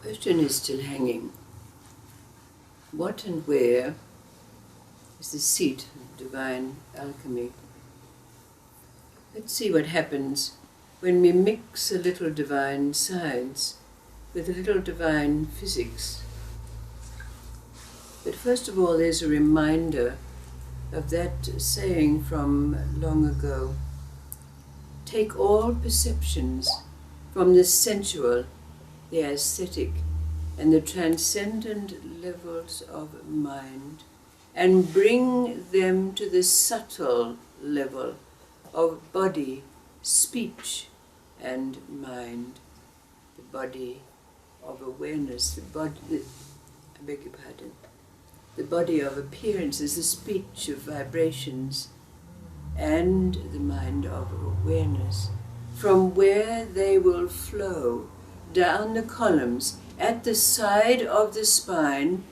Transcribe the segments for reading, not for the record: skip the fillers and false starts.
question is still hanging. What and where is the seat of divine alchemy? Let's see what happens when we mix a little divine science with a little divine physics. But first of all, there's a reminder of that saying from long ago. Take all perceptions from the sensual, the aesthetic, and the transcendent levels of mind, and bring them to the subtle level of body, speech, and mind. The body of awareness, the body of appearances, the speech of vibrations, and the mind of awareness, from where they will flow down the columns at the side of the spine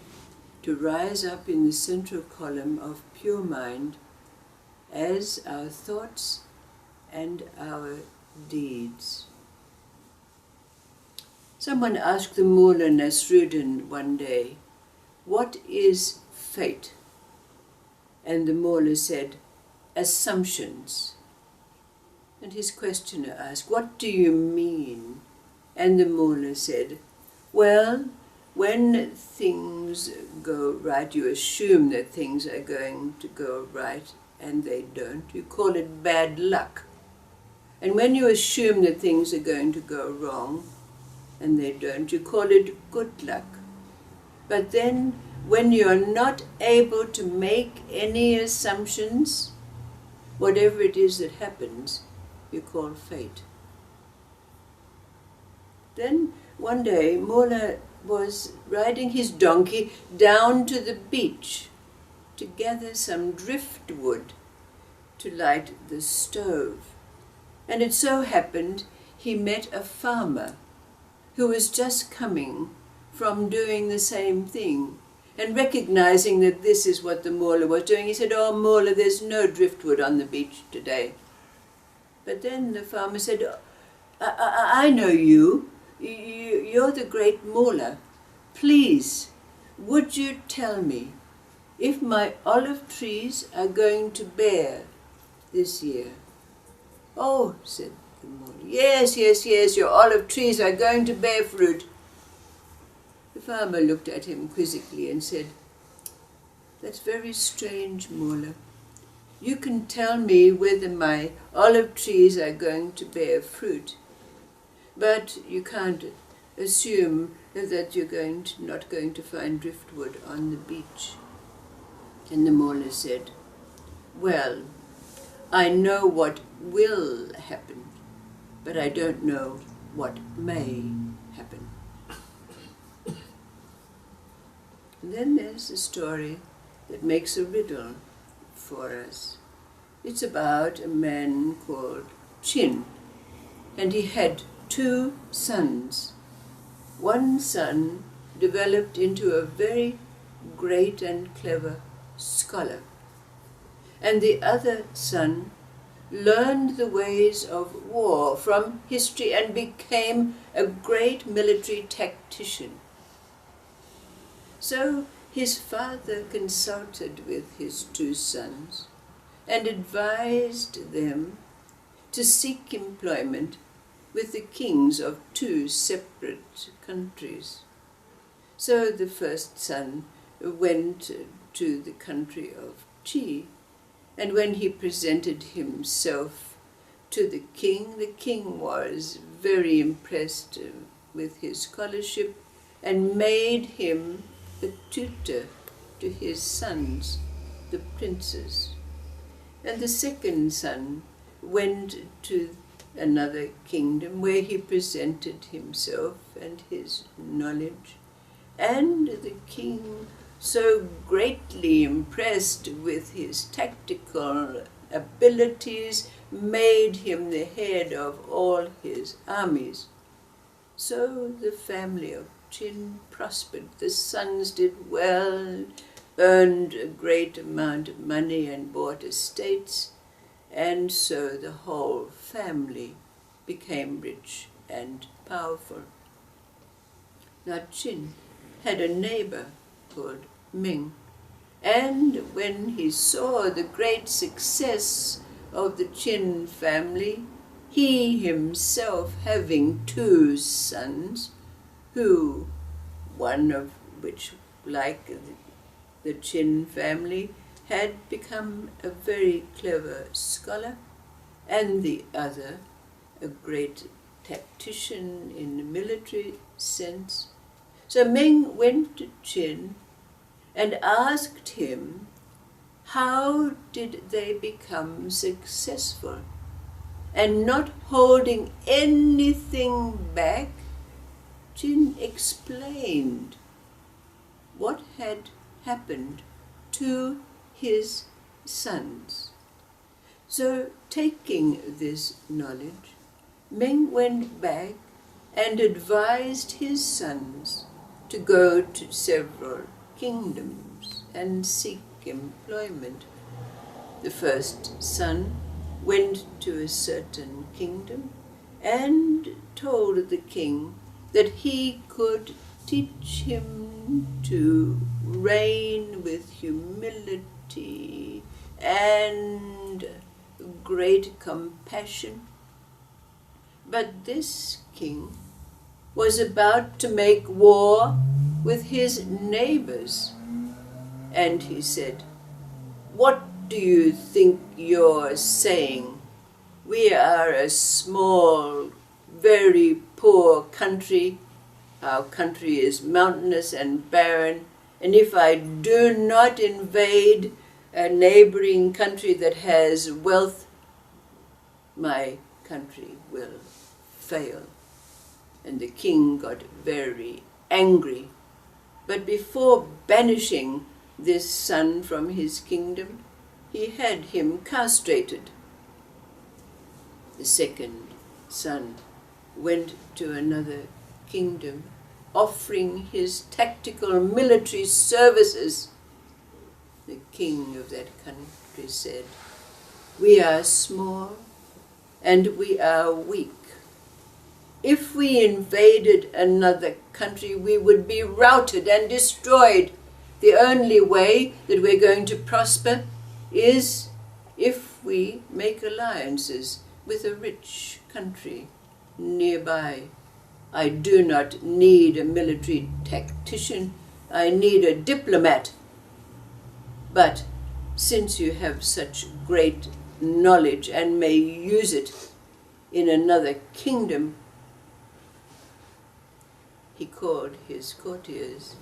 to rise up in the central column of pure mind as our thoughts and our deeds. Someone asked the Mullah Nasruddin one day, "What is fate?" And the Mullah said, "Assumptions." And his questioner asked, "What do you mean?" And the Mullah said, "Well, when things go right, you assume that things are going to go right, and they don't. You call it bad luck. And when you assume that things are going to go wrong, and they don't, you call it good luck. But then, when you're not able to make any assumptions, whatever it is that happens, you call fate." Then one day, Mullah was riding his donkey down to the beach to gather some driftwood to light the stove. And it so happened he met a farmer who was just coming from doing the same thing. And recognizing that this is what the Mullah was doing, he said, "Oh, Mullah, there's no driftwood on the beach today." But then the farmer said, I know you. You're the great Mullah. Please, would you tell me if my olive trees are going to bear this year?" "Oh," said the Mullah, yes, your olive trees are going to bear fruit." The farmer looked at him quizzically and said, "That's very strange, Mullah. You can tell me whether my olive trees are going to bear fruit, but you can't assume that you're not going to find driftwood on the beach." And the Mullah said, "Well, I know what will happen, but I don't know what may happen." And then there's a story that makes a riddle for us. It's about a man called Chin, and he had 2 sons. One son developed into a very great and clever scholar, and the other son learned the ways of war from history and became a great military tactician. So his father consulted with his 2 sons and advised them to seek employment with the kings of 2 separate countries. So the first son went to the country of Chi, and when he presented himself to the king was very impressed with his scholarship and made him a tutor to his sons, the princes. And the second son went to another kingdom where he presented himself and his knowledge, and the king, so greatly impressed with his tactical abilities, made him the head of all his armies. So the family of Chin prospered. The sons did well, earned a great amount of money and bought estates, and so the whole family became rich and powerful. Now Qin had a neighbor called Ming, and when he saw the great success of the Qin family, he himself having 2 sons, who, one of which, like the Qin family, had become a very clever scholar, and the other a great tactician in the military sense. So Ming went to Qin and asked him, how did they become successful? And not holding anything back, Qin explained what had happened to his sons. So, taking this knowledge, Ming went back and advised his sons to go to several kingdoms and seek employment. The first son went to a certain kingdom and told the king that he could teach him to reign with humility and great compassion. But this king was about to make war with his neighbors, and he said, "What do you think you're saying? We are a small, very poor country. Our country is mountainous and barren, and if I do not invade a neighboring country that has wealth, my country will fail." And the king got very angry. But before banishing this son from his kingdom, he had him castrated. The second son went to another kingdom, offering his tactical military services. The king of that country said, "We are small and we are weak. If we invaded another country, we would be routed and destroyed. The only way that we're going to prosper is if we make alliances with a rich country nearby. I do not need a military tactician, I need a diplomat. But since you have such great knowledge and may use it in another kingdom," he called his courtiers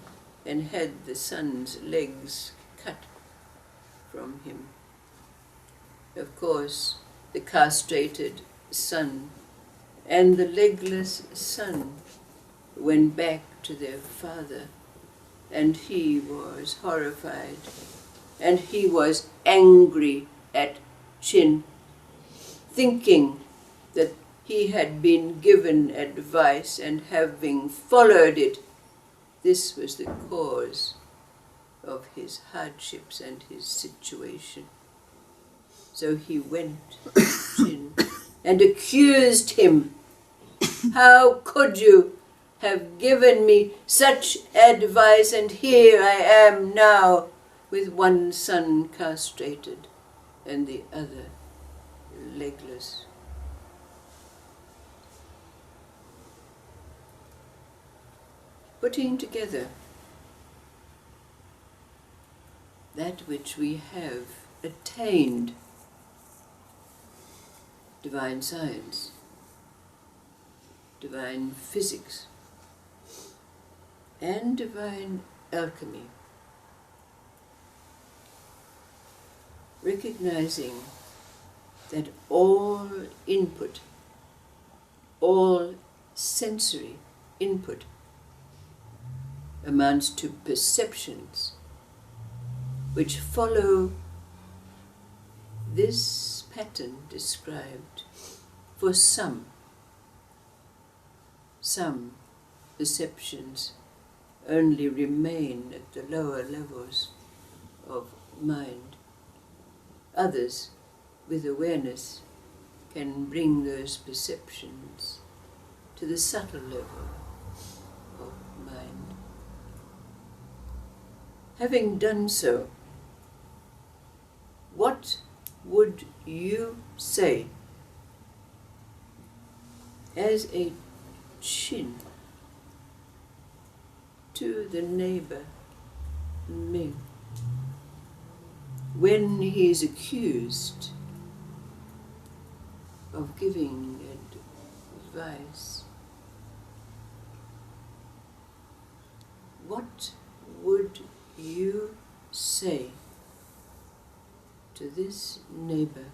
and had the son's legs cut from him. Of course, the castrated son and the legless son went back to their father, and he was horrified, and he was angry at Qin, thinking that he had been given advice, and having followed it, this was the cause of his hardships and his situation. So he went to Qin and accused him. "How could you have given me such advice, and here I am now with one son castrated and the other legless." Putting together that which we have attained, divine science, divine physics, and divine alchemy, recognizing that all input, all sensory input amounts to perceptions which follow this pattern described. For some perceptions only remain at the lower levels of mind. Others, with awareness, can bring those perceptions to the subtle level of mind. Having done so, what would you say as a chin to the neighbor Ming when he is accused of giving advice? What would you say to this neighbor